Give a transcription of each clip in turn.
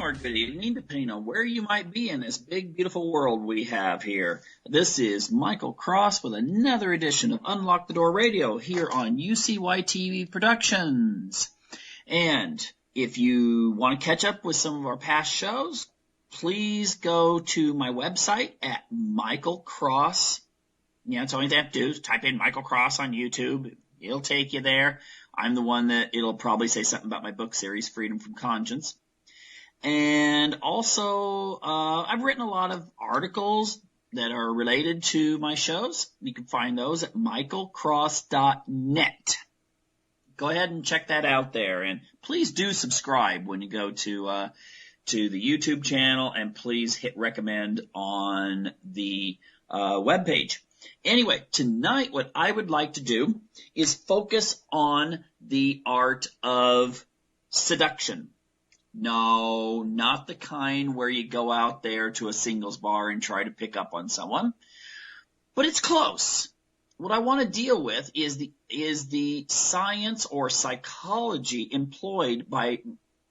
or good evening, depending on where you might be in this big, beautiful world we have here. This is Michael Cross with another edition of Unlock the Door Radio here on UCY TV Productions. And if you want to catch up with some of our past shows, please go to my website at Michael Cross. Yeah, that's all you have to do is type in Michael Cross on YouTube. It'll take you there. I'm the one that it'll probably say something about my book series, Freedom from Conscience. And also, I've written a lot of articles that are related to my shows. You can find those at michaelcross.net. Go ahead and check that out there. And please do subscribe when you go to the YouTube channel, and please hit recommend on the webpage. Anyway, tonight what I would like to do is focus on the art of seduction. No, not the kind where you go out there to a singles bar and try to pick up on someone, but it's close. What I want to deal with is the science or psychology employed by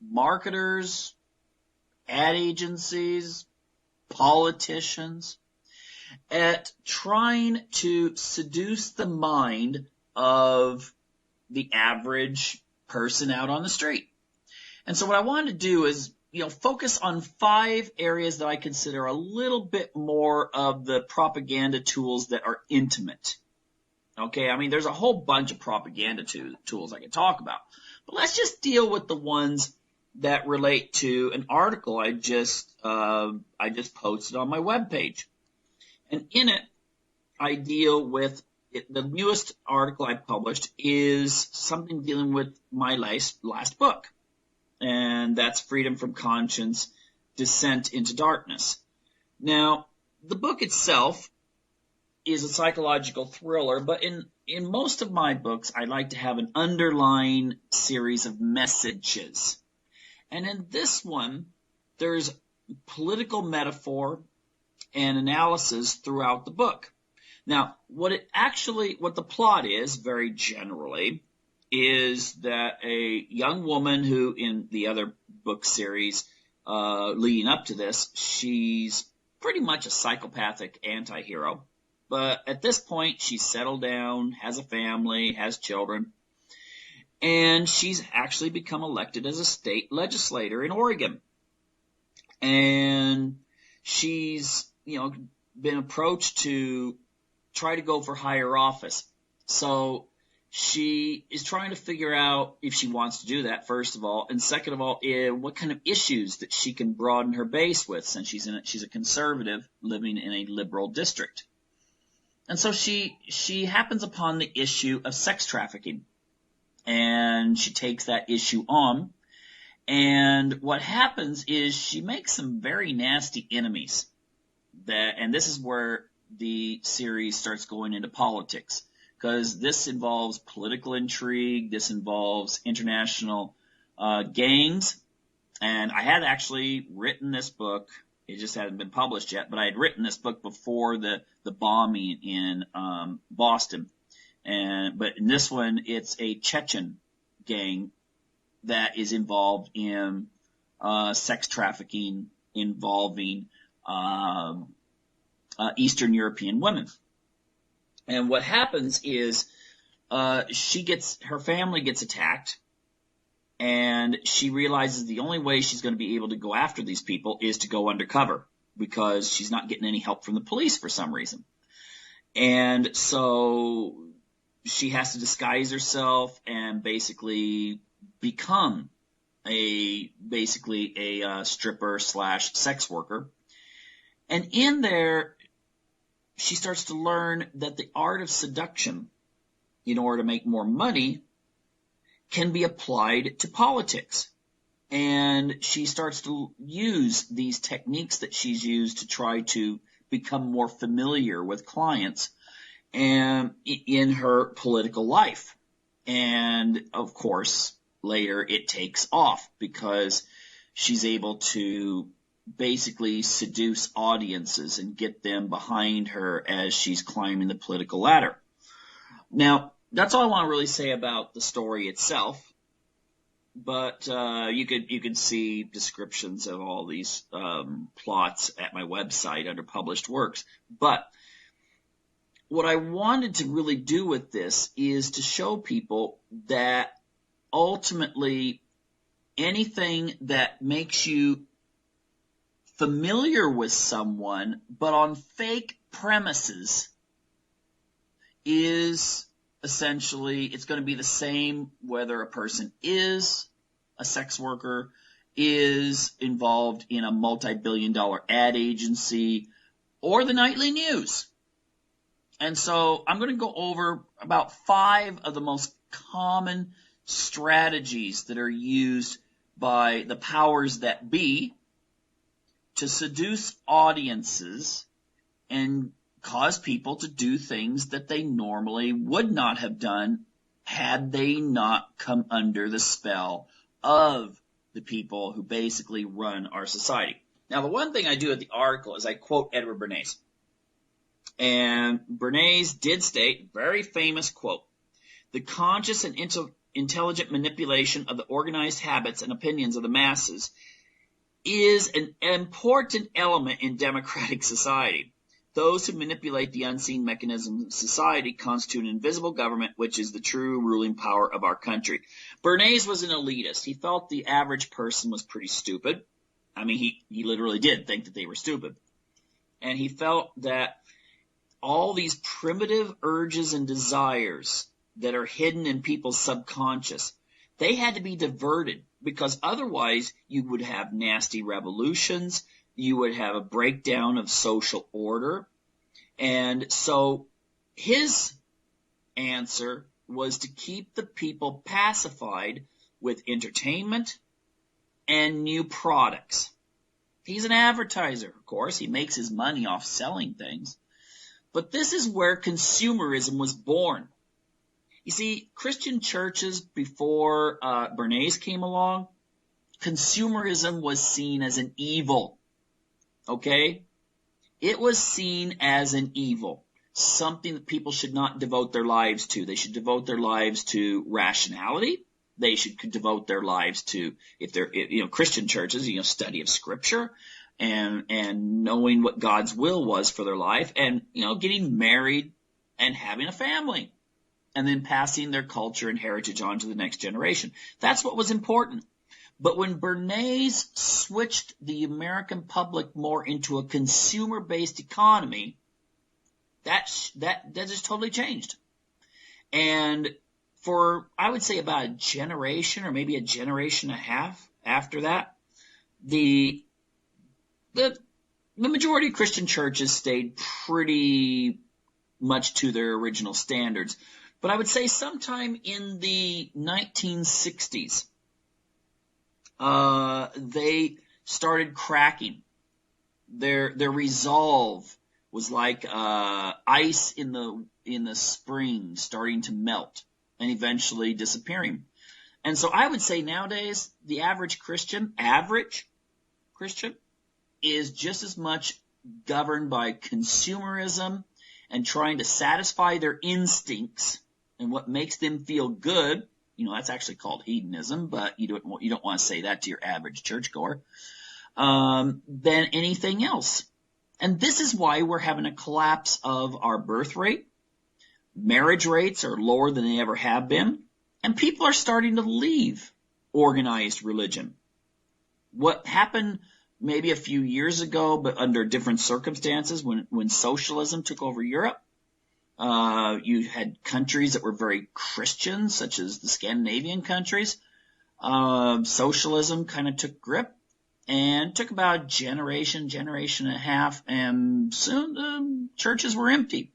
marketers, ad agencies, politicians, at trying to seduce the mind of the average person out on the street. And so what I wanted to do is, focus on 5 areas that I consider a little bit more of the propaganda tools that are intimate. Okay, I mean, there's a whole bunch of propaganda tools I can talk about, but let's just deal with the ones that relate to an article I just posted on my webpage. And in it, I deal with the newest article I published is something dealing with my last book, and that's Freedom from Conscience, Descent into Darkness. Now, the book itself is a psychological thriller, but in most of my books, I like to have an underlying series of messages. And in this one, there's political metaphor and analysis throughout the book. Now, what the plot is, very generally, is that a young woman who, in the other book series leading up to this, she's pretty much a psychopathic anti-hero. But at this point, she's settled down, has a family, has children, and she's actually become elected as a state legislator in Oregon. And she's been approached to try to go for higher office. So she is trying to figure out if she wants to do that, first of all, and second of all, what kind of issues that she can broaden her base with, since she's a conservative living in a liberal district. And so she happens upon the issue of sex trafficking, and she takes that issue on. And what happens is she makes some very nasty enemies. And this is where the series starts going into politics, because this involves political intrigue, this involves international gangs, and I had actually written this book. It just hadn't been published yet, but I had written this book before the bombing in Boston. But in this one, it's a Chechen gang that is involved in sex trafficking involving Eastern European women. And what happens is her family gets attacked, and she realizes the only way she's going to be able to go after these people is to go undercover, because she's not getting any help from the police for some reason. And so she has to disguise herself and basically become a stripper / sex worker. And in there, she starts to learn that the art of seduction, in order to make more money, can be applied to politics. And she starts to use these techniques that she's used to try to become more familiar with clients and in her political life. And of course, later it takes off, because she's able to basically seduce audiences and get them behind her as she's climbing the political ladder. Now, that's all I want to really say about the story itself. but you could see descriptions of all these plots at my website under published works. But what I wanted to really do with this is to show people that ultimately anything that makes you familiar with someone but on fake premises is essentially, it's going to be the same whether a person is a sex worker, is involved in a multi-billion-dollar ad agency, or the nightly news. And so I'm going to go over about 5 of the most common strategies that are used by the powers that be to seduce audiences and cause people to do things that they normally would not have done had they not come under the spell of the people who basically run our society. Now, the one thing I do at the article is I quote Edward Bernays. And Bernays did state, very famous quote, "The conscious and intelligent manipulation of the organized habits and opinions of the masses is an important element in democratic society. Those who manipulate the unseen mechanisms of society constitute an invisible government, which is the true ruling power of our country." Bernays was an elitist. He felt the average person was pretty stupid. I mean, he literally did think that they were stupid. And he felt that all these primitive urges and desires that are hidden in people's subconscious, they had to be diverted, because otherwise you would have nasty revolutions, you would have a breakdown of social order. And so his answer was to keep the people pacified with entertainment and new products. He's an advertiser, of course. He makes his money off selling things. But this is where consumerism was born. You see, Christian churches before Bernays came along, consumerism was seen as an evil. Okay? It was seen as an evil, something that people should not devote their lives to. They should devote their lives to rationality. They should devote their lives to, if they're, Christian churches, study of Scripture and knowing what God's will was for their life, and, getting married and having a family, and then passing their culture and heritage on to the next generation. That's what was important. But when Bernays switched the American public more into a consumer-based economy, that just totally changed. And for, I would say, about a generation or maybe a generation and a half after that, the majority of Christian churches stayed pretty much to their original standards. But I would say sometime in the 1960s, they started cracking. Their resolve was like ice in the spring starting to melt and eventually disappearing. And so I would say nowadays the average Christian is just as much governed by consumerism and trying to satisfy their instincts and what makes them feel good. That's actually called hedonism, but you don't want to say that to your average churchgoer, than anything else. And this is why we're having a collapse of our birth rate. Marriage rates are lower than they ever have been, and people are starting to leave organized religion. What happened maybe a few years ago, but under different circumstances, when socialism took over Europe, you had countries that were very Christian, such as the Scandinavian countries. Socialism kind of took grip and took about a generation and a half, and soon the churches were empty.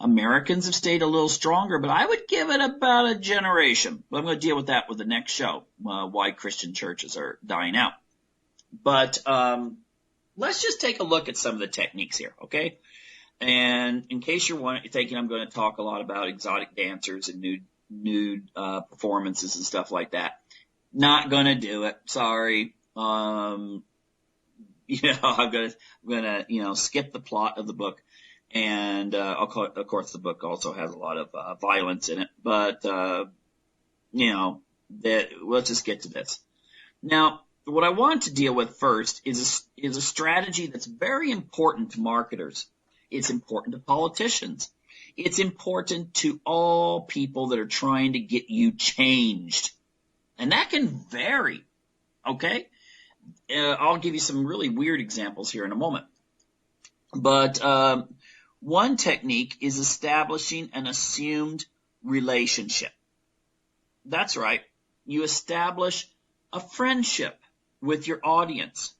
Americans have stayed a little stronger, but I would give it about a generation. But I'm going to deal with that with the next show, why Christian churches are dying out. But let's just take a look at some of the techniques here, okay? And in case you're thinking I'm going to talk a lot about exotic dancers and nude performances and stuff like that, not going to do it. Sorry. I'm going to skip the plot of the book. And of course, the book also has a lot of violence in it. But let's just get to this. Now, what I want to deal with first is a strategy that's very important to marketers. It's important to politicians. It's important to all people that are trying to get you changed. And that can vary, okay? I'll give you some really weird examples here in a moment. But one technique is establishing an assumed relationship. That's right. You establish a friendship with your audience.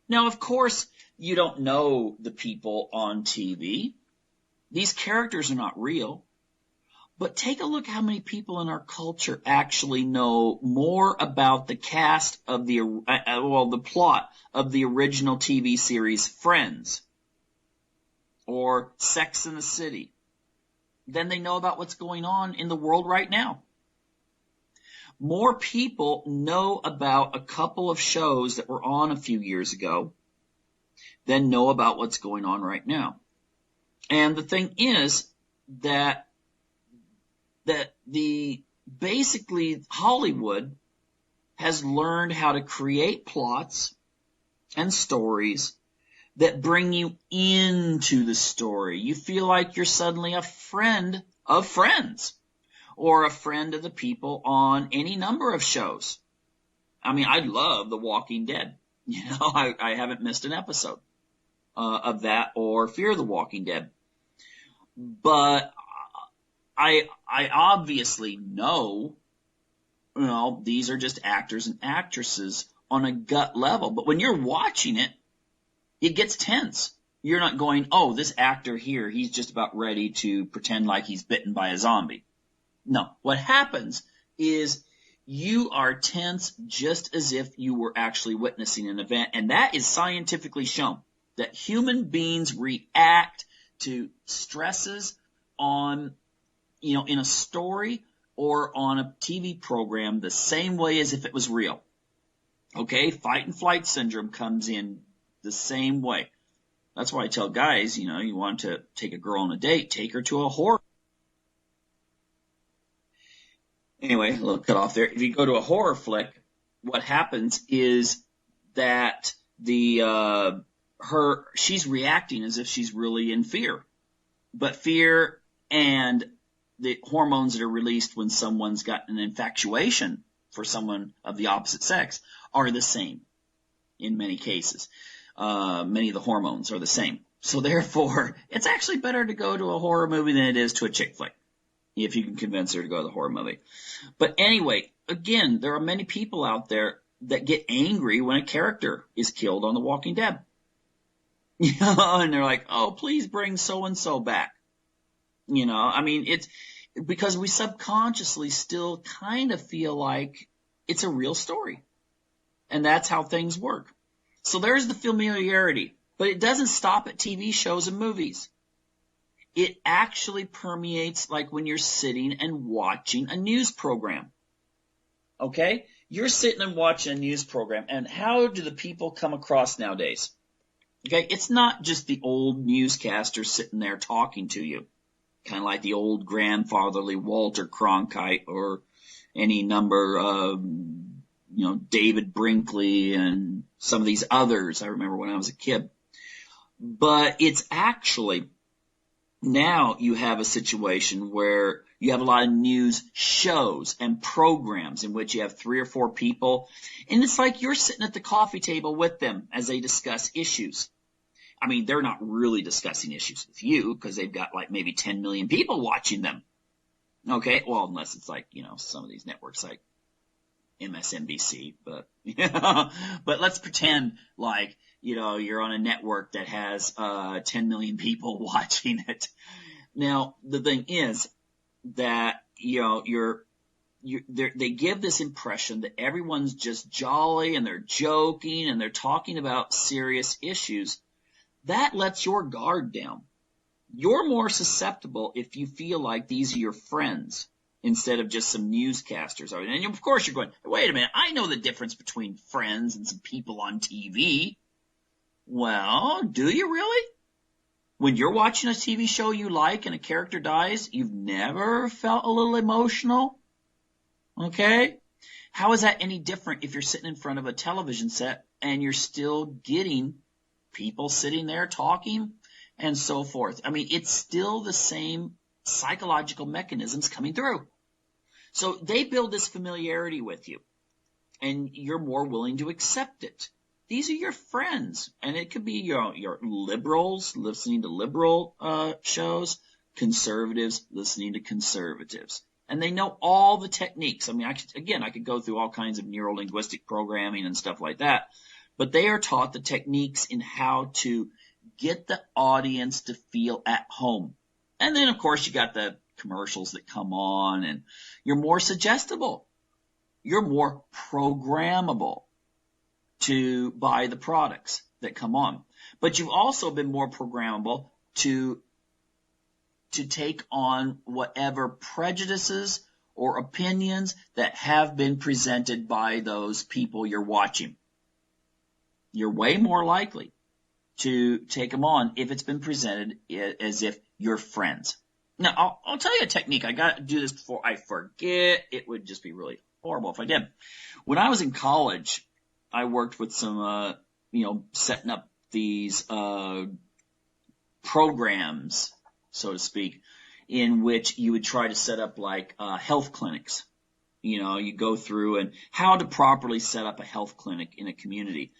Now, of course, you don't know the people on TV. These characters are not real. But take a look how many people in our culture actually know more about the cast of the plot of the original TV series Friends or Sex and the City than they know about what's going on in the world right now. More people know about a couple of shows that were on a few years ago than know about what's going on right now. And the thing is that basically Hollywood has learned how to create plots and stories that bring you into the story. You feel like you're suddenly a friend of Friends or a friend of the people on any number of shows. I mean, I love The Walking Dead. You know, I haven't missed an episode of that or Fear the Walking Dead. But I obviously know, these are just actors and actresses on a gut level. But when you're watching it, it gets tense. You're not going, oh, this actor here, he's just about ready to pretend like he's bitten by a zombie. No, what happens is you are tense just as if you were actually witnessing an event. And that is scientifically shown that human beings react to stresses on, in a story or on a TV program the same way as if it was real. Okay, fight and flight syndrome comes in the same way. That's why I tell guys, you want to take a girl on a date, take her to a horror. Anyway, a little cut off there. If you go to a horror flick, what happens is that she's reacting as if she's really in fear. But fear and the hormones that are released when someone's got an infatuation for someone of the opposite sex are the same in many cases. Many of the hormones are the same. So therefore, it's actually better to go to a horror movie than it is to a chick flick, if you can convince her to go to the horror movie. But anyway, again, there are many people out there that get angry when a character is killed on The Walking Dead. And they're like, oh, please bring so-and-so back. It's because we subconsciously still kind of feel like it's a real story. And that's how things work. So there's the familiarity. But it doesn't stop at TV shows and movies. It actually permeates like when you're sitting and watching a news program. Okay? You're sitting and watching a news program, and how do the people come across nowadays? Okay? It's not just the old newscaster sitting there talking to you, kind of like the old grandfatherly Walter Cronkite or any number of, David Brinkley and some of these others I remember when I was a kid. But it's actually, now you have a situation where you have a lot of news shows and programs in which you have 3 or 4 people, and it's like you're sitting at the coffee table with them as they discuss issues. I mean, they're not really discussing issues with you because they've got like maybe 10 million people watching them. Okay, well, unless it's like, some of these networks like MSNBC, but but let's pretend like, you're on a network that has 10 million people watching it. Now, the thing is that, they give this impression that everyone's just jolly and they're joking and they're talking about serious issues. That lets your guard down. You're more susceptible if you feel like these are your friends instead of just some newscasters. And of course you're going, wait a minute, I know the difference between friends and some people on TV. Well, do you really? When you're watching a TV show you like and a character dies, you've never felt a little emotional? Okay? How is that any different if you're sitting in front of a television set and you're still getting people sitting there talking and so forth? I mean, it's still the same psychological mechanisms coming through. So they build this familiarity with you, and you're more willing to accept it. These are your friends, and it could be your liberals listening to liberal shows, conservatives listening to conservatives. And they know all the techniques. I mean, I could go through all kinds of neuro-linguistic programming and stuff like that, but they are taught the techniques in how to get the audience to feel at home. And then, of course, you got the commercials that come on, and you're more suggestible. You're more programmable to buy the products that come on. But you've also been more programmable to take on whatever prejudices or opinions that have been presented by those people you're watching. You're way more likely to take them on if it's been presented as if you're friends. Now, I'll tell you a technique. I got to do this before I forget. It would just be really horrible if I did. When I was in college, I worked with some, setting up these programs, so to speak, in which you would try to set up like health clinics. You go through and how to properly set up a health clinic in a community.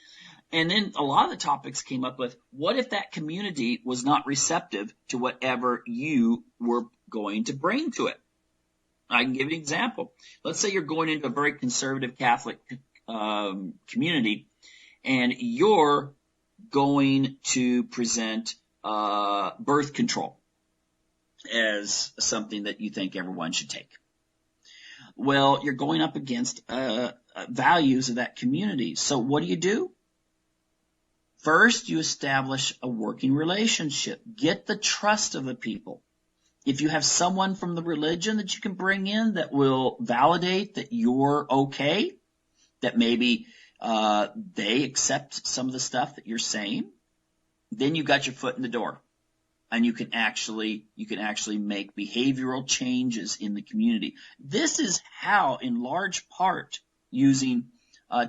And then a lot of the topics came up with, what if that community was not receptive to whatever you were going to bring to it? I can give you an example. Let's say you're going into a very conservative Catholic community, and you're going to present birth control as something that you think everyone should take. Well, you're going up against values of that community. So what do? First, you establish a working relationship. Get the trust of the people. If you have someone from the religion that you can bring in that will validate that you're okay, that maybe they accept some of the stuff that you're saying, then you've got your foot in the door. And you can actually make behavioral changes in the community. This is how, in large part, using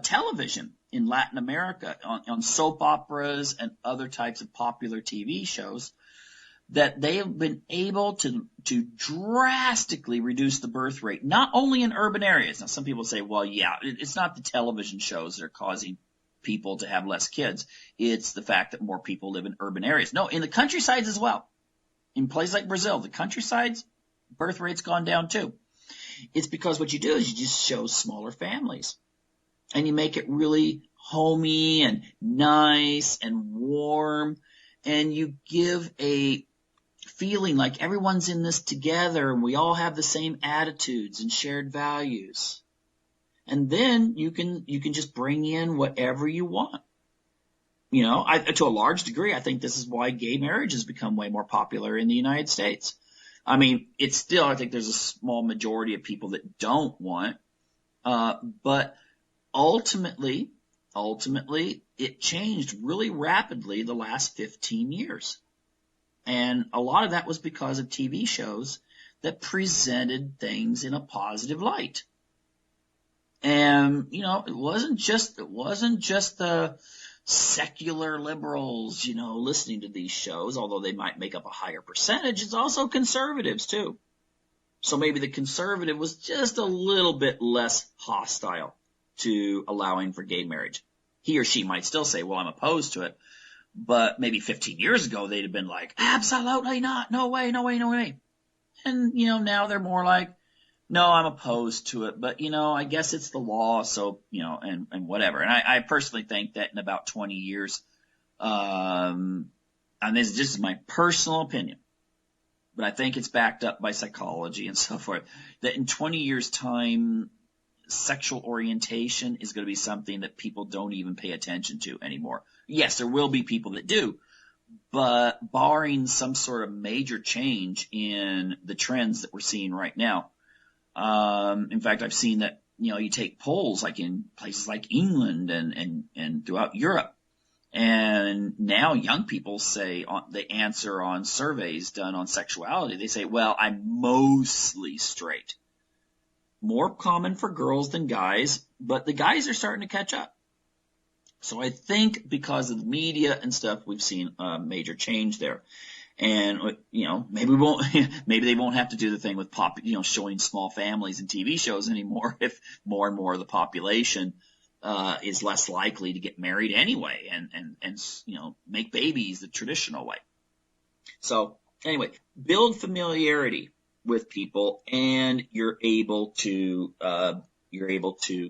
television in Latin America on soap operas and other types of popular TV shows, that they have been able to drastically reduce the birth rate, not only in urban areas. Now, some people say, well, yeah, it's not the television shows that are causing people to have less kids. It's the fact that more people live in urban areas. No, in the countrysides as well. In places like Brazil, the countrysides, birth rate's gone down too. It's because what you do is you just show smaller families. And you make it really homey and nice and warm. And you give a feeling like everyone's in this together and we all have the same attitudes and shared values. And then you can just bring in whatever you want. To a large degree, I think this is why gay marriage has become way more popular in the United States. I mean, it's still, I think there's a small majority of people that don't want, but ultimately, it changed really rapidly the last 15 years. And a lot of that was because of TV shows that presented things in a positive light. And, it wasn't just the secular liberals, listening to these shows, although they might make up a higher percentage. It's also conservatives too. So maybe the conservative was just a little bit less hostile to allowing for gay marriage. He or she might still say, well, I'm opposed to it. But maybe 15 years ago, they'd have been like, absolutely not. No way, no way, no way. And, now they're more like, no, I'm opposed to it. But, I guess it's the law. So, and whatever. And I personally think that in about 20 years, and this is my personal opinion, but I think it's backed up by psychology and so forth, that in 20 years' time, sexual orientation is going to be something that people don't even pay attention to anymore. Yes, there will be people that do, but barring some sort of major change in the trends that we're seeing right now. In fact, I've seen that, you take polls like in places like England and throughout Europe, and now young people say they answer on surveys done on sexuality. They say, well, I'm mostly straight. more common for girls than guys, but the guys are starting to catch up. So I think because of the media and stuff, we've seen a major change there. And, maybe we won't, maybe they won't have to do the thing with showing small families in TV shows anymore if more and more of the population, is less likely to get married anyway and make babies the traditional way. So anyway, build familiarity with people and you're able to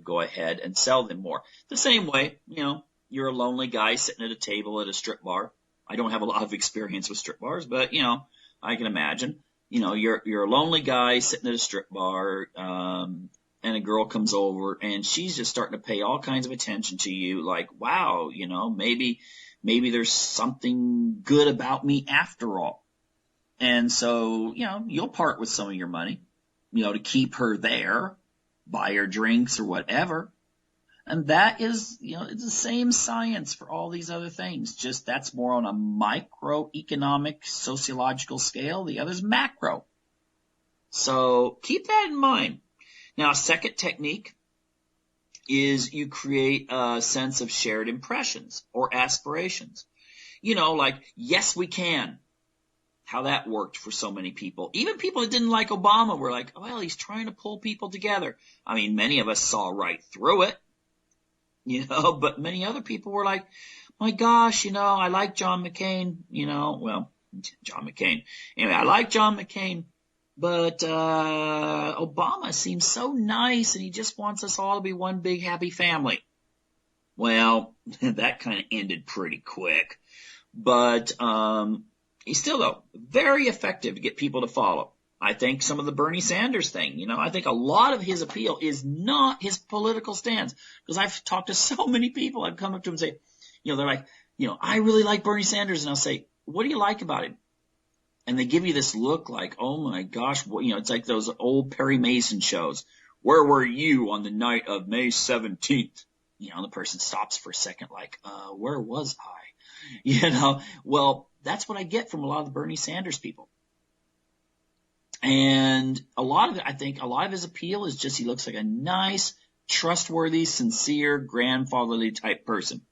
go ahead and sell them more. The same way, you're a lonely guy sitting at a table at a strip bar. I don't have a lot of experience with strip bars, but, I can imagine, you're a lonely guy sitting at a strip bar, and a girl comes over and she's just starting to pay all kinds of attention to you. Like, wow, maybe there's something good about me after all. And so, you'll part with some of your money, to keep her there, buy her drinks or whatever. And that is, it's the same science for all these other things. Just that's more on a microeconomic, sociological scale. The other's macro. So keep that in mind. Now, a second technique is you create a sense of shared impressions or aspirations. Like, yes, we can. How that worked for so many people. Even people that didn't like Obama were like, well, he's trying to pull people together. I mean, many of us saw right through it. But many other people were like, my gosh, I like John McCain, John McCain. Anyway, I like John McCain, but Obama seems so nice and he just wants us all to be one big happy family. Well, that kind of ended pretty quick. But he's still, though, very effective to get people to follow. I think some of the Bernie Sanders thing, I think a lot of his appeal is not his political stance. Because I've talked to so many people, I've come up to them and say, they're like, I really like Bernie Sanders. And I'll say, what do you like about him? And they give you this look like, oh my gosh, it's like those old Perry Mason shows. Where were you on the night of May 17th? The person stops for a second like, where was I? Well, that's what I get from a lot of the Bernie Sanders people. And a lot of it, I think a lot of his appeal is just he looks like a nice, trustworthy, sincere, grandfatherly type person.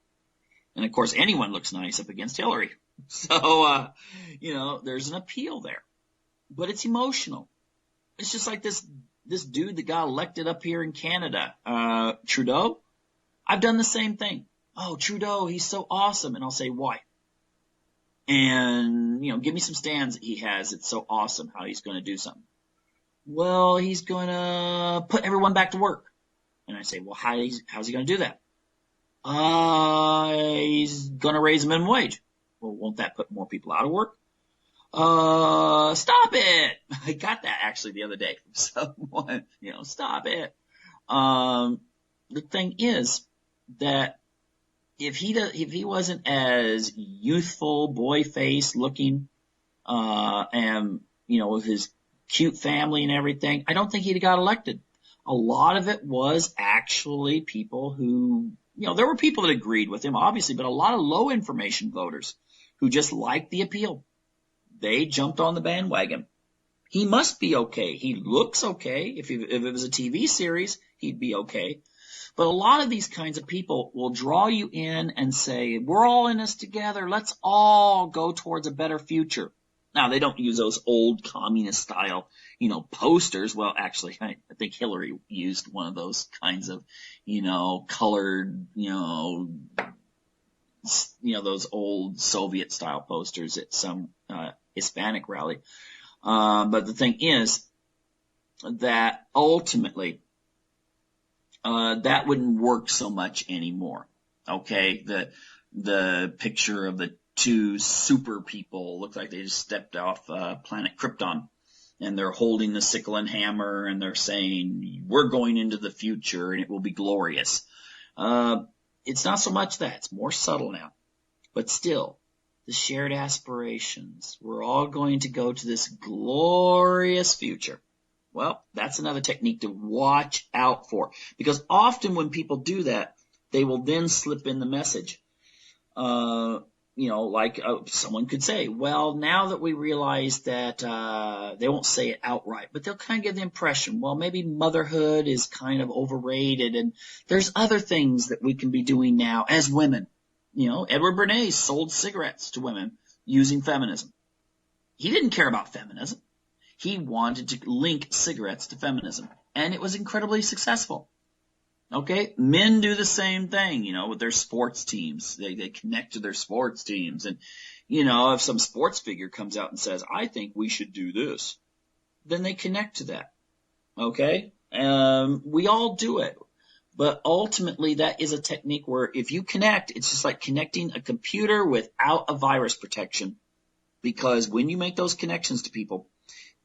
And of course, anyone looks nice up against Hillary. So, there's an appeal there. But it's emotional. It's just like this dude that got elected up here in Canada, Trudeau. I've done the same thing. Oh, Trudeau, he's so awesome. And I'll say, why? And, give me some stands that he has. It's so awesome how he's going to do something. Well, he's going to put everyone back to work. And I say, well, how's he going to do that? He's going to raise the minimum wage. Well, won't that put more people out of work? Stop it. I got that actually the other day from someone, stop it. The thing is that if he wasn't as youthful, boy-faced looking, and, with his cute family and everything, I don't think he'd have got elected. A lot of it was actually people who, there were people that agreed with him, obviously, but a lot of low information voters who just liked the appeal. They jumped on the bandwagon. He must be okay. He looks okay. If it was a TV series, he'd be okay. But a lot of these kinds of people will draw you in and say, we're all in this together. Let's all go towards a better future. Now, they don't use those old communist style, posters. Well, actually, I think Hillary used one of those kinds of, colored, those old Soviet style posters at some, Hispanic rally. But the thing is that ultimately, that wouldn't work so much anymore. Okay. The picture of the two super people look like they just stepped off, planet Krypton, and they're holding the sickle and hammer and they're saying, we're going into the future and it will be glorious. It's not so much that, it's more subtle now, but still the shared aspirations. We're all going to go to this glorious future. Well, that's another technique to watch out for, because often when people do that, they will then slip in the message. like someone could say, well, now that we realize that they won't say it outright, but they'll kind of give the impression, well, maybe motherhood is kind of overrated, and there's other things that we can be doing now as women. Edward Bernays sold cigarettes to women using feminism. He didn't care about feminism. He wanted to link cigarettes to feminism, and it was incredibly successful. Okay, men do the same thing, with their sports teams. They connect to their sports teams. And, if some sports figure comes out and says, I think we should do this, then they connect to that. Okay? We all do it. But ultimately, that is a technique where if you connect, it's just like connecting a computer without a virus protection. Because when you make those connections to people,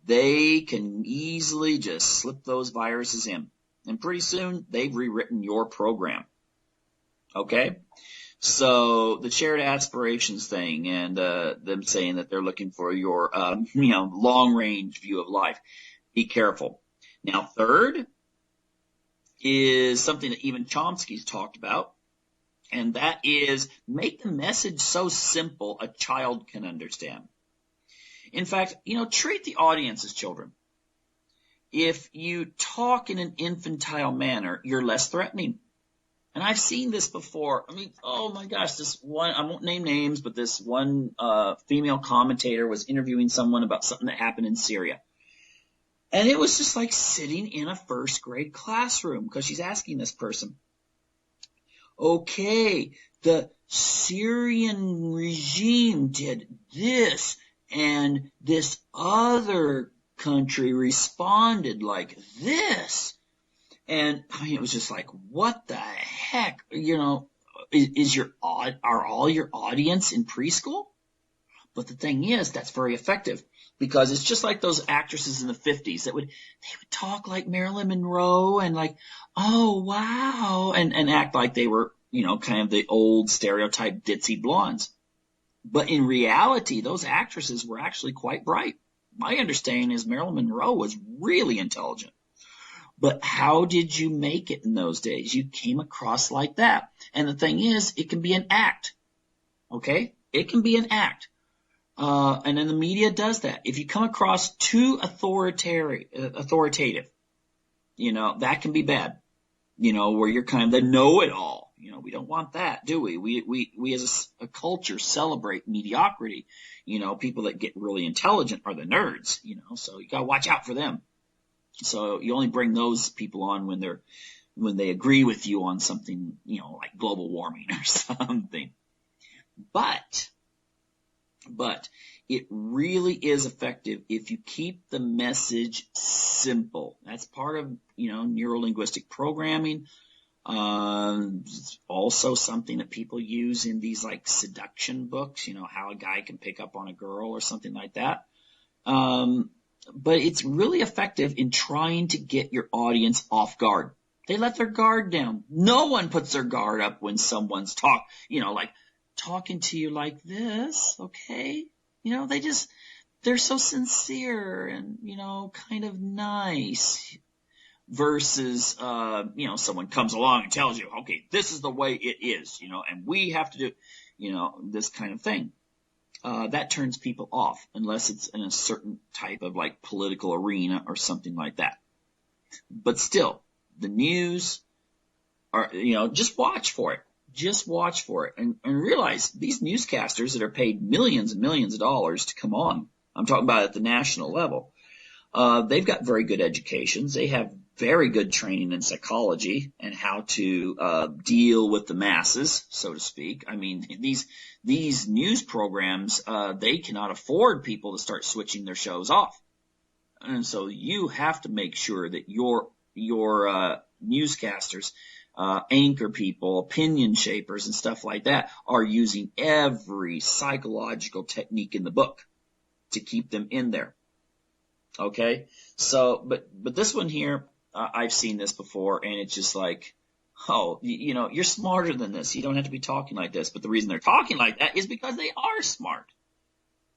they can easily just slip those viruses in. And pretty soon, they've rewritten your program. Okay? So the shared aspirations thing and them saying that they're looking for your, long-range view of life. Be careful. Now, third is something that even Chomsky's talked about, and that is make the message so simple a child can understand. In fact, treat the audience as children. If you talk in an infantile manner, you're less threatening. And I've seen this before. I mean, oh my gosh, this one, I won't name names, but this one female commentator was interviewing someone about something that happened in Syria. And it was just like sitting in a first grade classroom because she's asking this person, okay, the Syrian regime did this and this other country responded like this. And I mean, it was just like, what the heck? Are all your audience in preschool? But the thing is, that's very effective because it's just like those actresses in the 50s they would talk like Marilyn Monroe and like, oh wow, and act like they were, kind of the old stereotype ditzy blondes. But in reality, those actresses were actually quite bright. My understanding is Marilyn Monroe was really intelligent. But how did you make it in those days? You came across like that. And the thing is, it can be an act. Okay? It can be an act. And then the media does that. If you come across too authoritative, that can be bad. Where you're kind of the know-it-all. We don't want that, do we? We as a culture celebrate mediocrity. People that get really intelligent are the nerds, so you gotta watch out for them. So you only bring those people on when they agree with you on something, like global warming or something. But it really is effective if you keep the message simple. That's part of, neuro-linguistic programming. It's also something that people use in these like seduction books, how a guy can pick up on a girl or something like that. But it's really effective in trying to get your audience off guard. They let their guard down. No one puts their guard up when someone's talking to you like this, okay? They're so sincere and, kind of nice. Versus, someone comes along and tells you, okay, this is the way it is, and we have to do, this kind of thing. That turns people off unless it's in a certain type of like political arena or something like that. But still, the news are, just watch for it. Just watch for it and realize these newscasters that are paid millions and millions of dollars to come on, I'm talking about at the national level, they've got very good educations. They have very good training in psychology and how to deal with the masses, so to speak. I mean, these news programs, they cannot afford people to start switching their shows off. And so you have to make sure that your newscasters, anchor people, opinion shapers and stuff like that are using every psychological technique in the book to keep them in there. Okay? So, but this one here, I've seen this before, and it's just like, oh, you're smarter than this. You don't have to be talking like this. But the reason they're talking like that is because they are smart.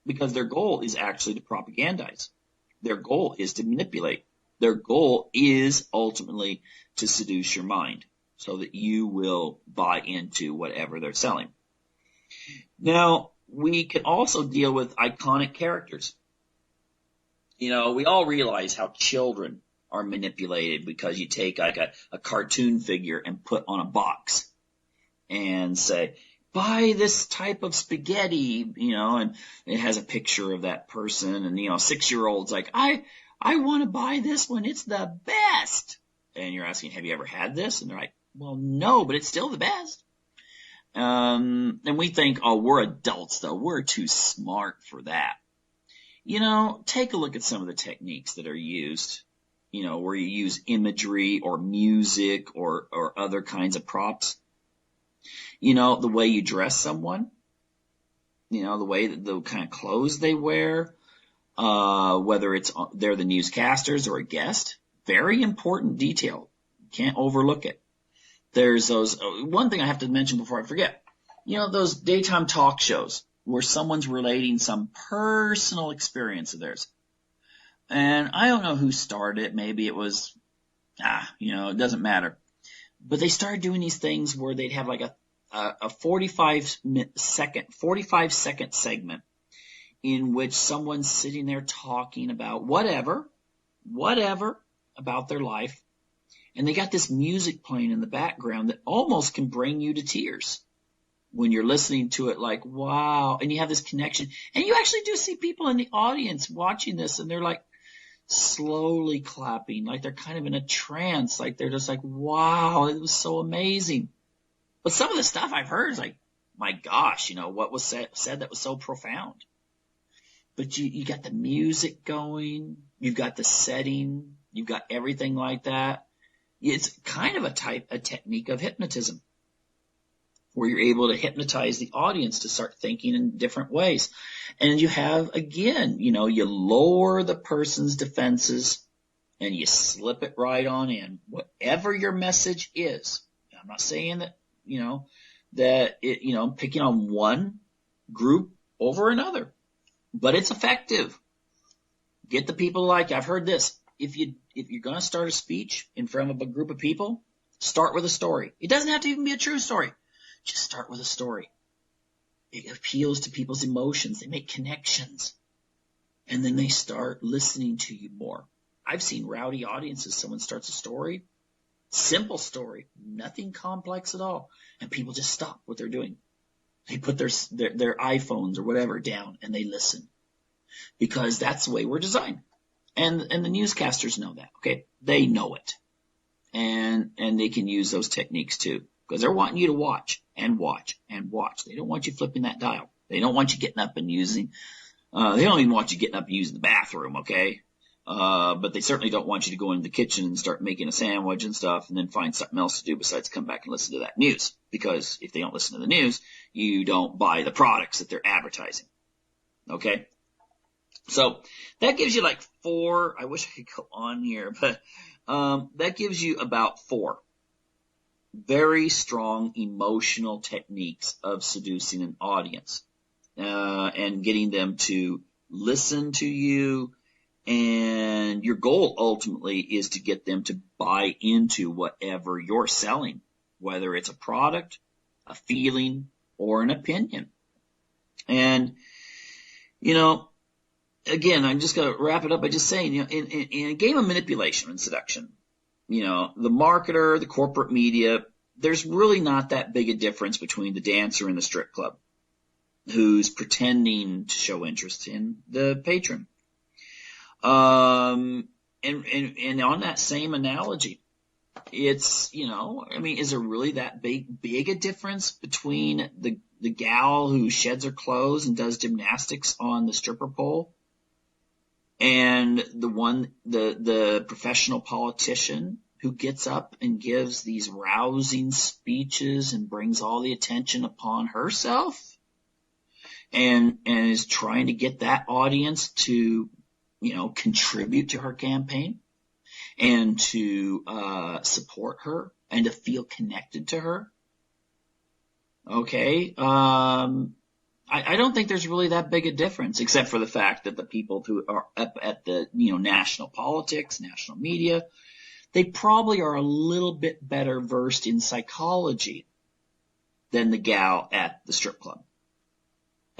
Because their goal is actually to propagandize. Their goal is to manipulate. Their goal is ultimately to seduce your mind so that you will buy into whatever they're selling. Now, we can also deal with iconic characters. We all realize how children are manipulated because you take like a cartoon figure and put on a box and say, buy this type of spaghetti, and it has a picture of that person. And, 6-year-old's like, I want to buy this one. It's the best. And you're asking, have you ever had this? And they're like, well, no, but it's still the best. And we think, oh, we're adults though. We're too smart for that. Take a look at some of the techniques that are used, where you use imagery or music or other kinds of props. The way you dress someone, the way that the kind of clothes they wear, whether they're the newscasters or a guest. Very important detail. Can't overlook it. There's one thing I have to mention before I forget. Those daytime talk shows where someone's relating some personal experience of theirs. And I don't know who started it. Maybe it was, it doesn't matter. But they started doing these things where they'd have like a 45-second segment in which someone's sitting there talking about whatever about their life. And they got this music playing in the background that almost can bring you to tears when you're listening to it, like, wow. And you have this connection. And you actually do see people in the audience watching this, and they're like slowly clapping, like they're kind of in a trance, like they're just like, wow, it was so amazing. But some of the stuff I've heard is like, my gosh, what was said that was so profound. But you got the music going, you've got the setting, you've got everything like that. It's kind of a technique of hypnotism, where you're able to hypnotize the audience to start thinking in different ways. And you have, again, you lower the person's defenses and you slip it right on in. Whatever your message is. I'm not saying that, picking on one group over another, but it's effective. Get the people I've heard this. If you're going to start a speech in front of a group of people, start with a story. It doesn't have to even be a true story. Just start with a story. It appeals to people's emotions. They make connections. And then they start listening to you more. I've seen rowdy audiences. Someone starts a story, simple story, nothing complex at all. And people just stop what they're doing. They put their iPhones or whatever down and they listen. Because that's the way we're designed. And the newscasters know that, okay? They know it. And they can use those techniques too. Because they're wanting you to watch and watch and watch. They don't want you flipping that dial. They don't want you getting up and they don't even want you getting up and using the bathroom, okay? But they certainly don't want you to go into the kitchen and start making a sandwich and stuff and then find something else to do besides come back and listen to that news. Because if they don't listen to the news, you don't buy the products that they're advertising. Okay? So that gives you like 4, I wish I could go on here, but that gives you about 4 very strong emotional techniques of seducing an audience and getting them to listen to you. And your goal ultimately is to get them to buy into whatever you're selling, whether it's a product, a feeling, or an opinion. And, again, I'm just going to wrap it up by just saying, in a game of manipulation and seduction, the marketer, the corporate media, there's really not that big a difference between the dancer and the strip club who's pretending to show interest in the patron. And on that same analogy, it's, is there really that big a difference between the gal who sheds her clothes and does gymnastics on the stripper pole and the professional politician who gets up and gives these rousing speeches and brings all the attention upon herself and is trying to get that audience to, contribute to her campaign and to support her and to feel connected to her? Okay. I don't think there's really that big a difference, except for the fact that the people who are up at the, national politics, national media, they probably are a little bit better versed in psychology than the gal at the strip club.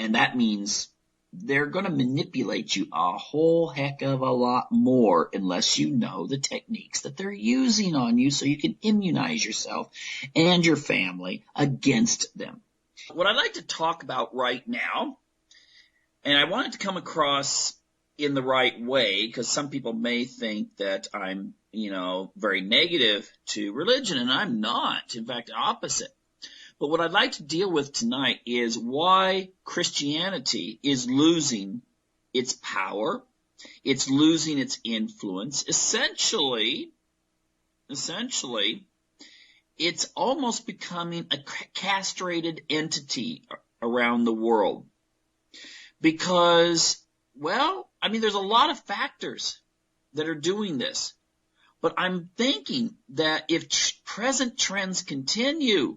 And that means they're going to manipulate you a whole heck of a lot more unless you know the techniques that they're using on you so you can immunize yourself and your family against them. What I'd like to talk about right now, and I want it to come across in the right way, because some people may think that I'm, very negative to religion, and I'm not. In fact, opposite. But what I'd like to deal with tonight is why Christianity is losing its power. It's losing its influence. Essentially, it's almost becoming a castrated entity around the world. Because, there's a lot of factors that are doing this. But I'm thinking that if present trends continue,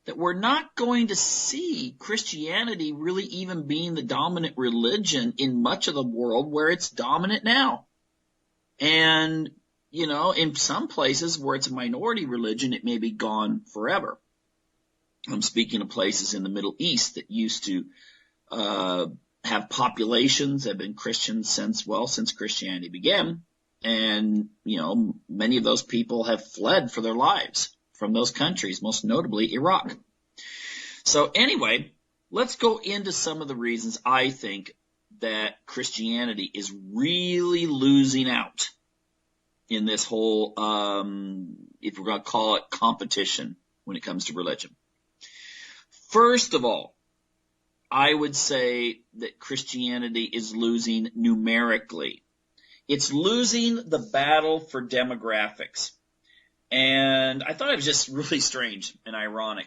that we're not going to see Christianity really even being the dominant religion in much of the world where it's dominant now. And, in some places where it's a minority religion, it may be gone forever. I'm speaking of places in the Middle East that used to have populations that have been Christian since Christianity began. And, many of those people have fled for their lives from those countries, most notably Iraq. So anyway, let's go into some of the reasons I think that Christianity is really losing out in this whole, if we're going to call it competition when it comes to religion. First of all, I would say that Christianity is losing numerically. It's losing the battle for demographics. And I thought it was just really strange and ironic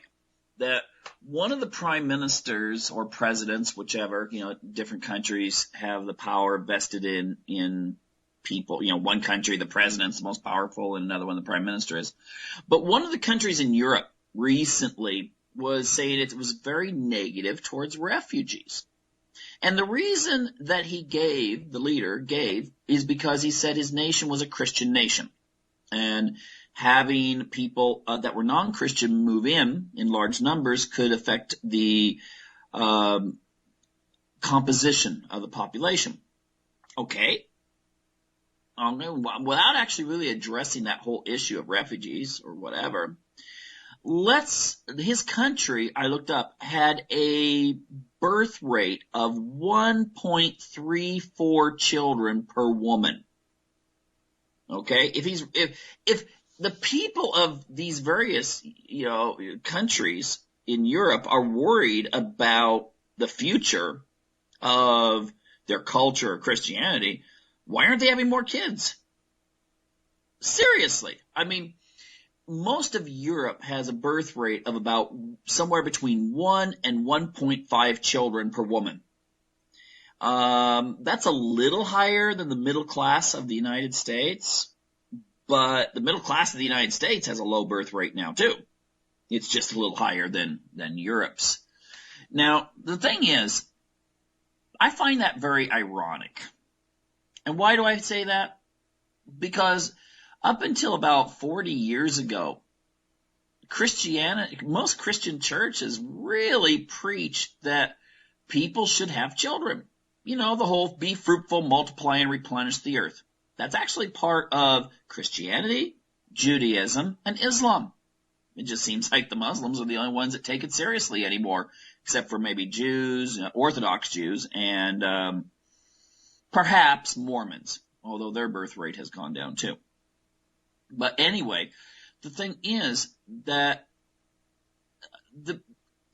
that one of the prime ministers or presidents, whichever, different countries have the power vested in people. One country, the president's the most powerful, and another one, the prime minister is. But one of the countries in Europe recently was saying it was very negative towards refugees. And the reason that the leader gave, is because he said his nation was a Christian nation. And having people that were non-Christian move in large numbers could affect the composition of the population. Okay. Without actually really addressing that whole issue of refugees or whatever, his country, I looked up, had a birth rate of 1.34 children per woman. Okay? If the people of these various, countries in Europe are worried about the future of their culture or Christianity, why aren't they having more kids? Seriously. Most of Europe has a birth rate of about somewhere between 1 and 1.5 children per woman. That's a little higher than the middle class of the United States, but the middle class of the United States has a low birth rate now too. It's just a little higher than Europe's. Now, the thing is, I find that very ironic. And why do I say that? Because up until about 40 years ago, most Christian churches really preached that people should have children. The whole be fruitful, multiply, and replenish the earth. That's actually part of Christianity, Judaism, and Islam. It just seems like the Muslims are the only ones that take it seriously anymore, except for maybe Jews, Orthodox Jews, and perhaps Mormons, although their birth rate has gone down too. But anyway, the thing is that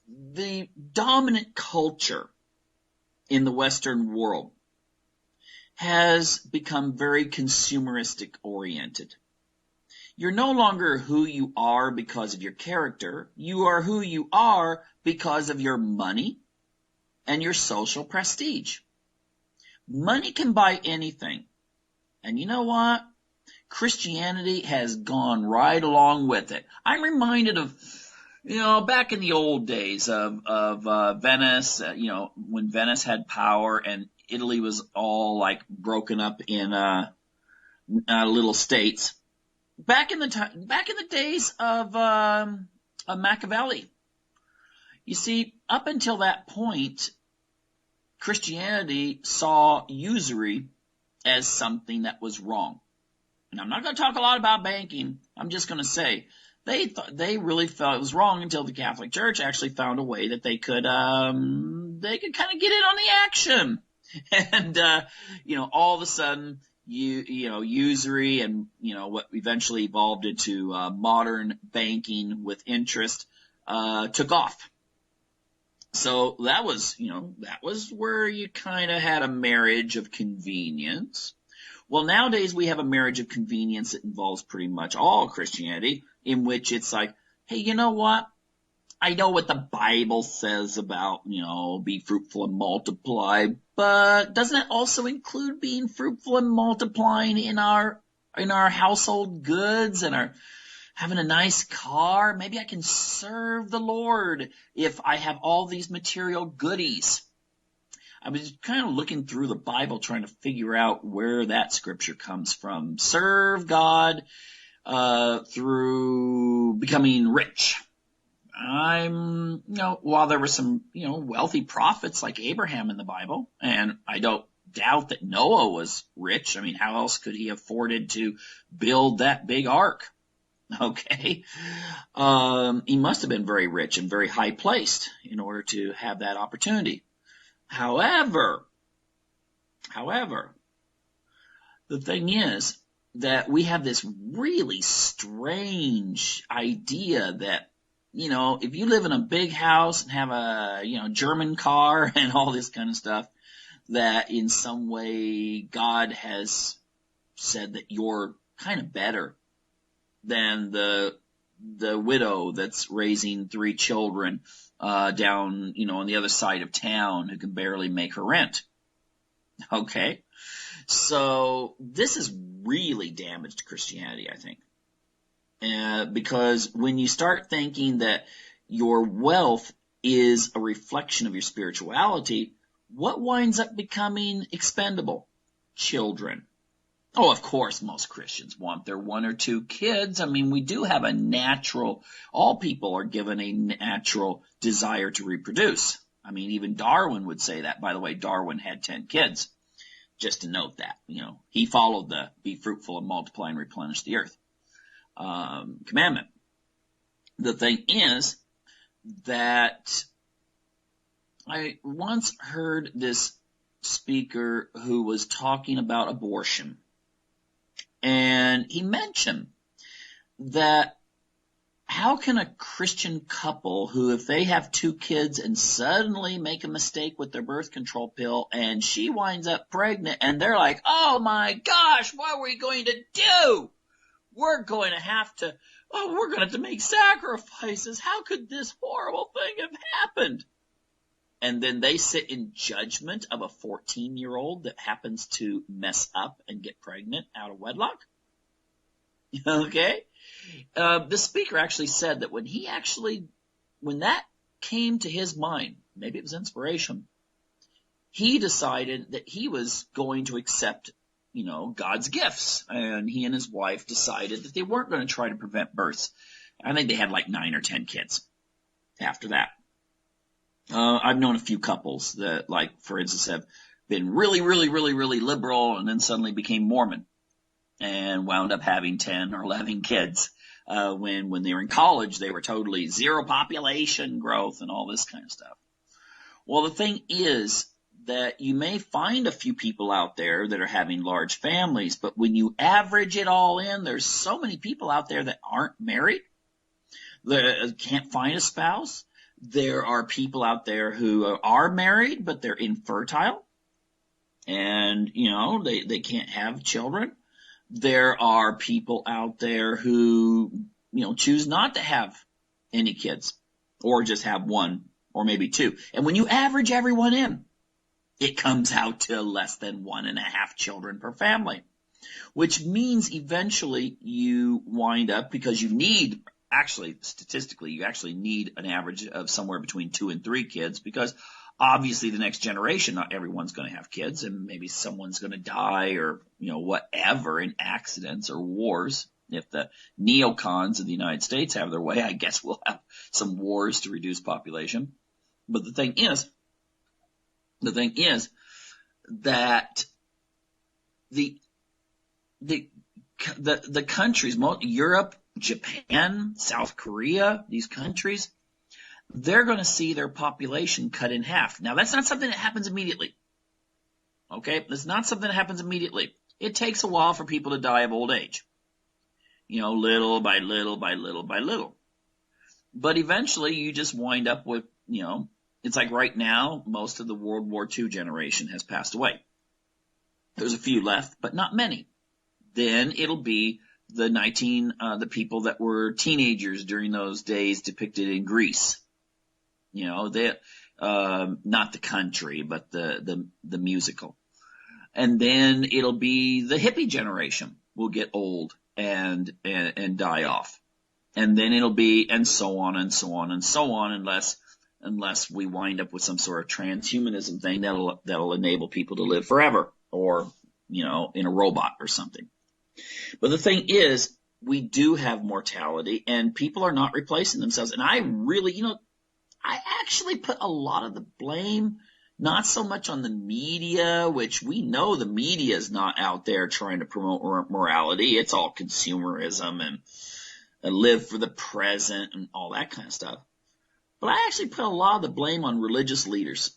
the dominant culture in the Western world has become very consumeristic oriented. You're no longer who you are because of your character. You are who you are because of your money and your social prestige. Money can buy anything. And you know what? Christianity has gone right along with it. I'm reminded of, back in the old days of Venice, when Venice had power and Italy was all like broken up in little states. Back in the days of Machiavelli. You see, up until that point, Christianity saw usury as something that was wrong. And I'm not going to talk a lot about banking. I'm just going to say they really felt it was wrong until the Catholic Church actually found a way that they could kind of get in on the action. And, all of a sudden, usury and, what eventually evolved into modern banking with interest took off. So that was where you kind of had a marriage of convenience. Well, nowadays we have a marriage of convenience that involves pretty much all Christianity, in which it's like, hey, you know what? I know what the Bible says about, be fruitful and multiply, but doesn't it also include being fruitful and multiplying in our household goods and having a nice car? Maybe I can serve the Lord if I have all these material goodies. I was kind of looking through the Bible trying to figure out where that scripture comes from. Serve God through becoming rich. While there were some, wealthy prophets like Abraham in the Bible, and I don't doubt that Noah was rich. I mean, how else could he afforded to build that big ark? Okay. He must have been very rich and very high placed in order to have that opportunity. However, the thing is that we have this really strange idea that, if you live in a big house and have a, German car and all this kind of stuff, that in some way God has said that you're kind of better than the widow that's raising 3 children down, on the other side of town who can barely make her rent. Okay? So this has really damaged Christianity, I think. Because when you start thinking that your wealth is a reflection of your spirituality, what winds up becoming expendable? Children. Oh, of course, most Christians want their 1 or 2 kids. I mean, we do have all people are given a natural desire to reproduce. I mean, even Darwin would say that. By the way, Darwin had 10 kids. Just to note that, he followed the be fruitful and multiply and replenish the earth commandment. The thing is that I once heard this speaker who was talking about abortion. And he mentioned that how can a Christian couple who, if they have 2 kids and suddenly make a mistake with their birth control pill and she winds up pregnant and they're like, oh my gosh, what are we going to do? We're going to have to make sacrifices. How could this horrible thing have happened? And then they sit in judgment of a 14-year-old that happens to mess up and get pregnant out of wedlock. Okay? The speaker actually said that when that came to his mind, maybe it was inspiration, he decided that he was going to accept, God's gifts. And he and his wife decided that they weren't going to try to prevent births. I think they had like 9 or 10 kids after that. I've known a few couples that, like, for instance, have been really, really, really, really liberal and then suddenly became Mormon and wound up having 10 or 11 kids. When they were in college, they were totally zero population growth and all this kind of stuff. Well, the thing is that you may find a few people out there that are having large families, but when you average it all in, there's so many people out there that aren't married, that can't find a spouse. There are people out there who are married, but they're infertile and, they can't have children. There are people out there who, choose not to have any kids or just have 1 or maybe 2. And when you average everyone in, it comes out to less than 1.5 children per family, which means eventually you wind up, because you need, statistically, you actually need an average of somewhere between 2 and 3 kids, because obviously the next generation, not everyone's going to have kids, and maybe someone's going to die or, whatever in accidents or wars. If the neocons of the United States have their way, I guess we'll have some wars to reduce population. But the thing is The thing is that the countries, Europe, Japan, South Korea, these countries, they're going to see their population cut in half. Now, that's not something that happens immediately. Okay? That's not something that happens immediately. It takes a while for people to die of old age. Little by little by little by little. But eventually you just wind up with, it's like right now, most of the World War II generation has passed away. There's a few left, but not many. Then it'll be the people that were teenagers during those days depicted in Greece. Not the country, but the musical. And then it'll be the hippie generation will get old and die off. And then it'll be, and so on and so on and so on, unless we wind up with some sort of transhumanism thing that'll enable people to live forever, or, in a robot or something. But the thing is, we do have mortality, and people are not replacing themselves. And I really, I actually put a lot of the blame, not so much on the media, which we know the media is not out there trying to promote morality. It's all consumerism and live for the present and all that kind of stuff. But I actually put a lot of the blame on religious leaders.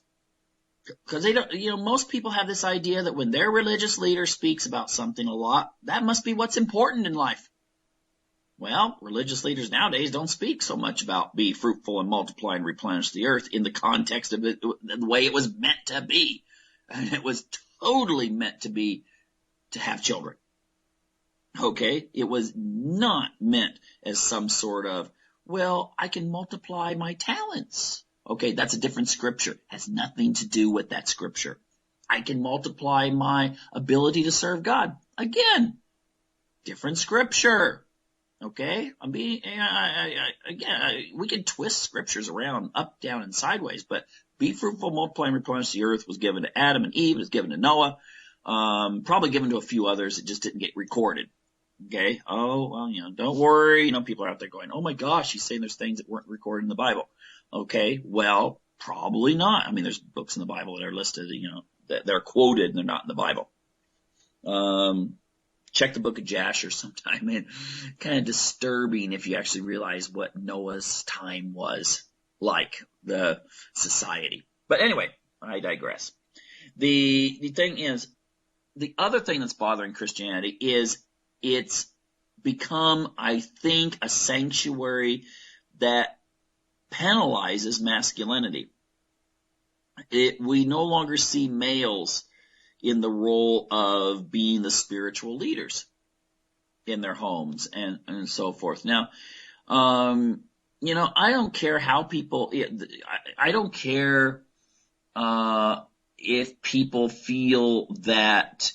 Because they don't, most people have this idea that when their religious leader speaks about something a lot, that must be what's important in life. Well, religious leaders nowadays don't speak so much about be fruitful and multiply and replenish the earth in the context of it, the way it was meant to be. And it was totally meant to be to have children. Okay? It was not meant as some sort of, well, I can multiply my talents. Okay, that's a different scripture. It has nothing to do with that scripture. I can multiply my ability to serve God. Again, different scripture. Okay, we can twist scriptures around up, down, and sideways, but be fruitful, multiply, and replenish the earth was given to Adam and Eve. It was given to Noah. Probably given to a few others. It just didn't get recorded. Okay. Oh, well, don't worry. People are out there going, oh my gosh, he's saying there's things that weren't recorded in the Bible. Okay. Well, probably not. I mean, there's books in the Bible that are listed, that they're quoted and they're not in the Bible. Check the book of Jasher sometime. And kind of disturbing if you actually realize what Noah's time was like, the society. But anyway, I digress. The thing is, the other thing that's bothering Christianity is it's become, I think, a sanctuary that penalizes masculinity. We no longer see males in the role of being the spiritual leaders in their homes and so forth. Now, I don't care how people, I don't care if people feel that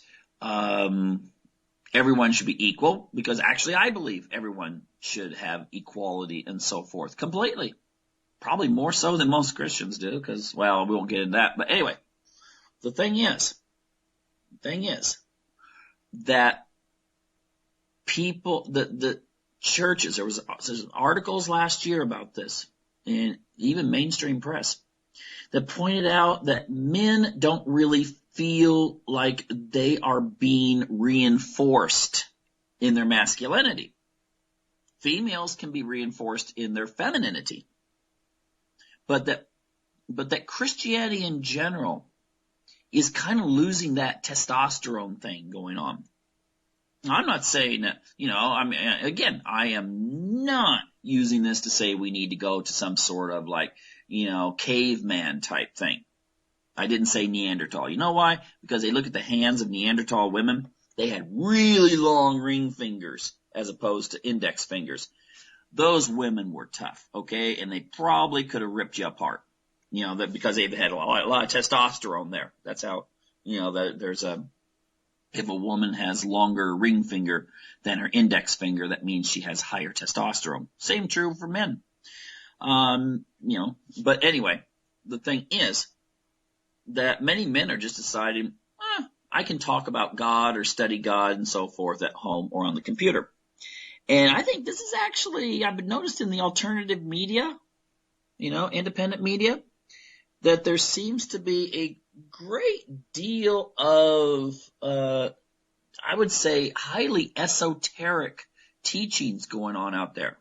everyone should be equal, because actually I believe everyone should have equality and so forth completely. Probably more so than most Christians do, because, well, we won't get into that. But anyway, the thing is that people, the churches, there's articles last year about this, and even mainstream press, that pointed out that men don't really feel like they are being reinforced in their masculinity. Females can be reinforced in their femininity. But that Christianity in general is kind of losing that testosterone thing going on. I'm not saying that, I am not using this to say we need to go to some sort of caveman type thing. I didn't say Neanderthal. You know why? Because they look at the hands of Neanderthal women. They had really long ring fingers as opposed to index fingers. Those women were tough, okay? And they probably could have ripped you apart, because they've had a lot of testosterone there. That's how, if a woman has longer ring finger than her index finger, that means she has higher testosterone. Same true for men. But anyway, the thing is that many men are just deciding, I can talk about God or study God and so forth at home or on the computer. And I think this is actually, I've noticed in the alternative media, independent media, that there seems to be a great deal of, I would say, highly esoteric teachings going on out there.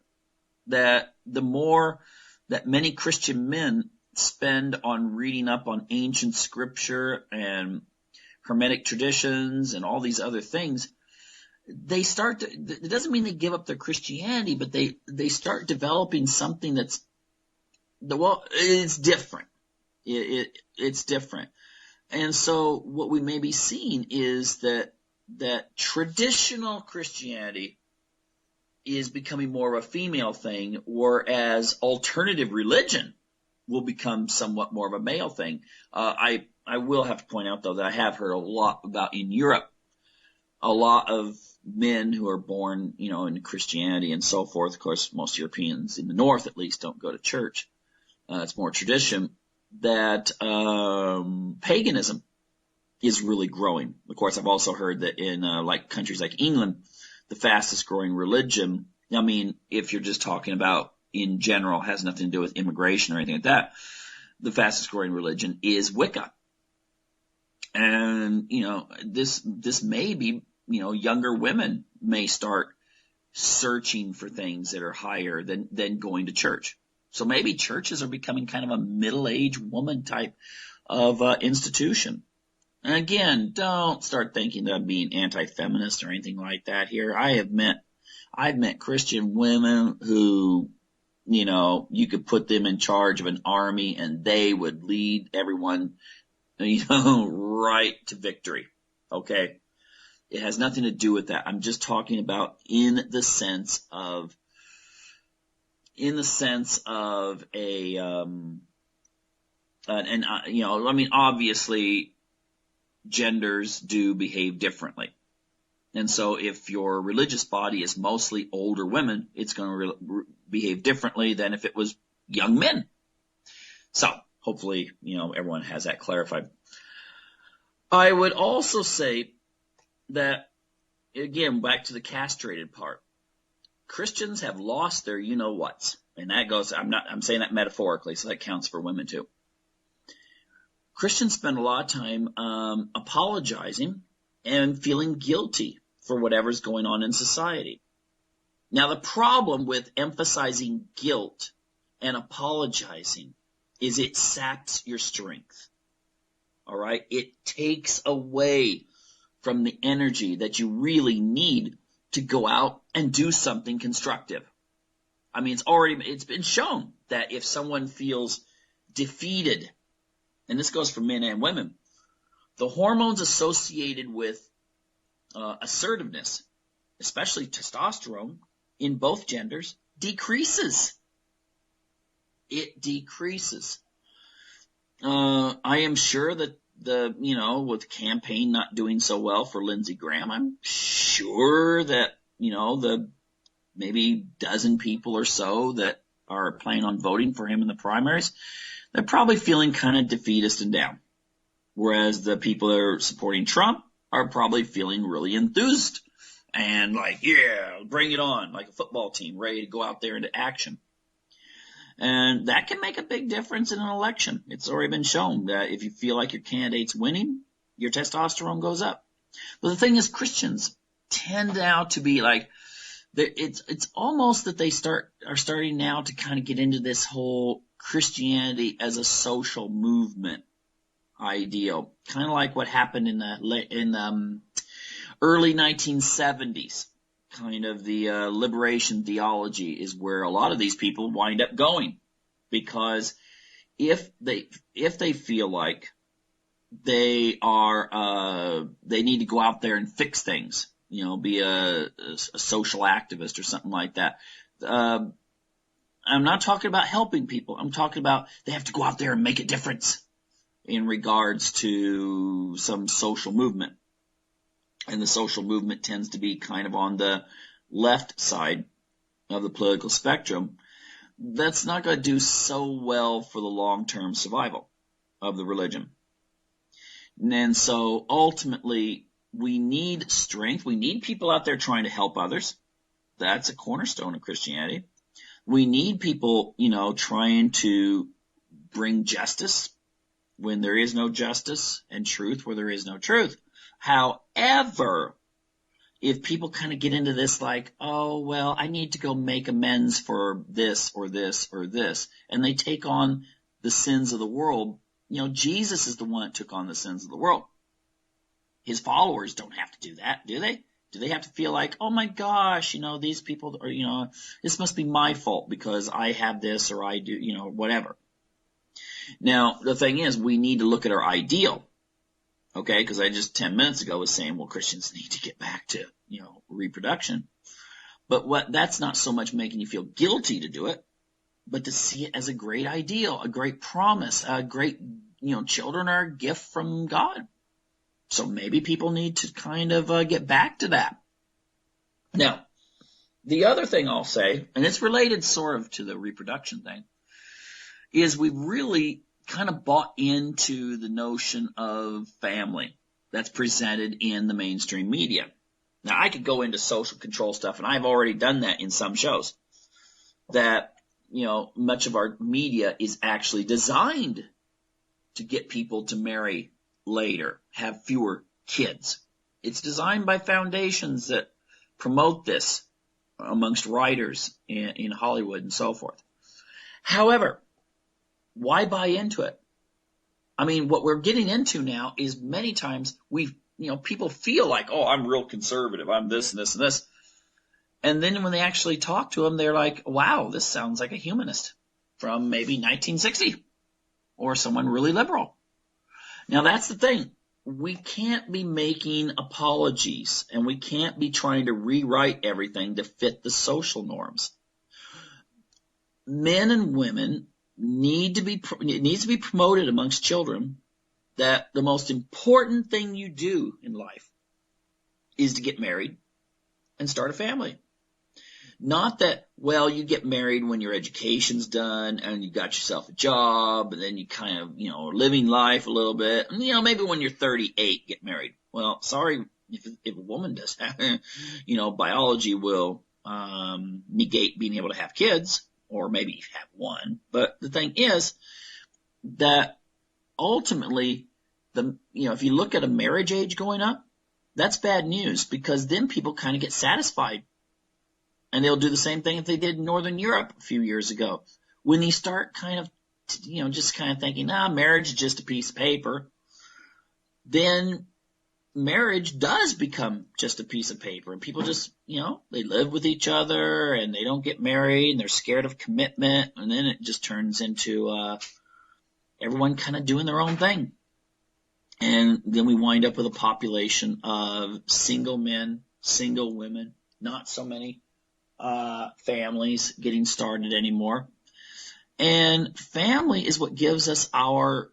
That the more that many Christian men spend on reading up on ancient scripture and Hermetic traditions and all these other things, they start to, it doesn't mean they give up their Christianity, but they start developing something that's, well, it's different. It's different. And so what we may be seeing is that traditional Christianity is becoming more of a female thing, whereas alternative religion will become somewhat more of a male thing. I will have to point out, though, that I have heard a lot about in Europe, a lot of men who are born, in Christianity and so forth. Of course, most Europeans in the North, at least, don't go to church. It's more tradition that paganism is really growing. Of course, I've also heard that in countries like England, the fastest growing religion, I mean, if you're just talking about in general, has nothing to do with immigration or anything like that, the fastest growing religion is Wicca. And, this may be, younger women may start searching for things that are higher than going to church. So maybe churches are becoming kind of a middle-aged woman type of institution. And again, don't start thinking that I'm being anti-feminist or anything like that here. I've met Christian women who, you could put them in charge of an army and they would lead everyone, right to victory. Okay? It has nothing to do with that. I'm just talking about in the sense of a, obviously genders do behave differently. And so if your religious body is mostly older women, it's going to behave differently than if it was young men. So hopefully, everyone has that clarified. I would also say that, again, back to the castrated part, Christians have lost their you-know-whats. And that goes, I'm saying that metaphorically, so that counts for women too. Christians spend a lot of time apologizing and feeling guilty for whatever's going on in society. Now, the problem with emphasizing guilt and apologizing is it saps your strength. All right? It takes away from the energy that you really need to go out and do something constructive. I mean, it's been shown that if someone feels defeated, and this goes for men and women, the hormones associated with assertiveness, especially testosterone in both genders, decreases. It decreases. I am sure that with the campaign not doing so well for Lindsey Graham, I'm sure that, the maybe dozen people or so that are planning on voting for him in the primaries, they're probably feeling kind of defeatist and down. Whereas the people that are supporting Trump are probably feeling really enthused and like, yeah, bring it on, like a football team ready to go out there into action. And that can make a big difference in an election. It's already been shown that if you feel like your candidate's winning, your testosterone goes up. But the thing is, Christians tend now to be like, it's almost that they are starting now to kind of get into this whole Christianity as a social movement ideal, kind of like what happened in the early 1970s. Kind of the liberation theology is where a lot of these people wind up going, because if they feel like they need to go out there and fix things, be a social activist or something like that. I'm not talking about helping people. I'm talking about they have to go out there and make a difference in regards to some social movement. And the social movement tends to be kind of on the left side of the political spectrum. That's not going to do so well for the long-term survival of the religion. And so ultimately, we need strength. We need people out there trying to help others. That's a cornerstone of Christianity. We need people, trying to bring justice when there is no justice, and truth where there is no truth. However, if people kind of get into this like, oh, well, I need to go make amends for this or this or this, and they take on the sins of the world, Jesus is the one that took on the sins of the world. His followers don't have to do that, do they? Do they have to feel like, oh my gosh, these people are, this must be my fault because I have this or I do, whatever. Now, the thing is, we need to look at our ideal, okay? Because I just 10 minutes ago was saying, well, Christians need to get back to, reproduction. But that's not so much making you feel guilty to do it, but to see it as a great ideal, a great promise, a great, children are a gift from God. So maybe people need to kind of get back to that. Now, the other thing I'll say, and it's related sort of to the reproduction thing, is we've really kind of bought into the notion of family that's presented in the mainstream media. Now, I could go into social control stuff, and I've already done that in some shows, that, much of our media is actually designed to get people to marry later, have fewer kids. It's designed by foundations that promote this amongst writers in Hollywood and so forth. However, why buy into it? I mean, what we're getting into now is many times people feel like, oh, I'm real conservative, I'm this and this and this. And then when they actually talk to them, they're like, wow, this sounds like a humanist from maybe 1960 or someone really liberal. Now, that's the thing. We can't be making apologies, and we can't be trying to rewrite everything to fit the social norms. Men and women needs to be promoted amongst children that the most important thing you do in life is to get married and start a family. Not that, well, you get married when your education's done and you got yourself a job and then you kind of, living life a little bit. And, maybe when you're 38, get married. Well, sorry if a woman does that. Biology will negate being able to have kids, or maybe have one. But the thing is that ultimately, if you look at a marriage age going up, that's bad news, because then people kind of get satisfied. And they'll do the same thing if they did in Northern Europe a few years ago. When you start kind of, just kind of thinking, marriage is just a piece of paper, then marriage does become just a piece of paper. And people just, they live with each other and they don't get married and they're scared of commitment. And then it just turns into everyone kind of doing their own thing. And then we wind up with a population of single men, single women, not so many families getting started anymore. And family is what gives us our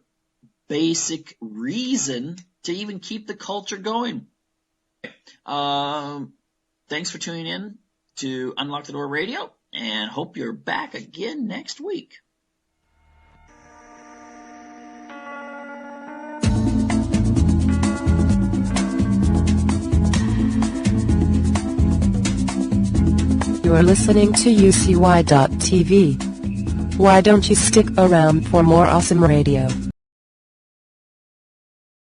basic reason to even keep the culture going. Thanks for tuning in to Unlock the Door Radio, and hope you're back again next week. You are listening to UCY.TV. Why don't you stick around for more awesome radio?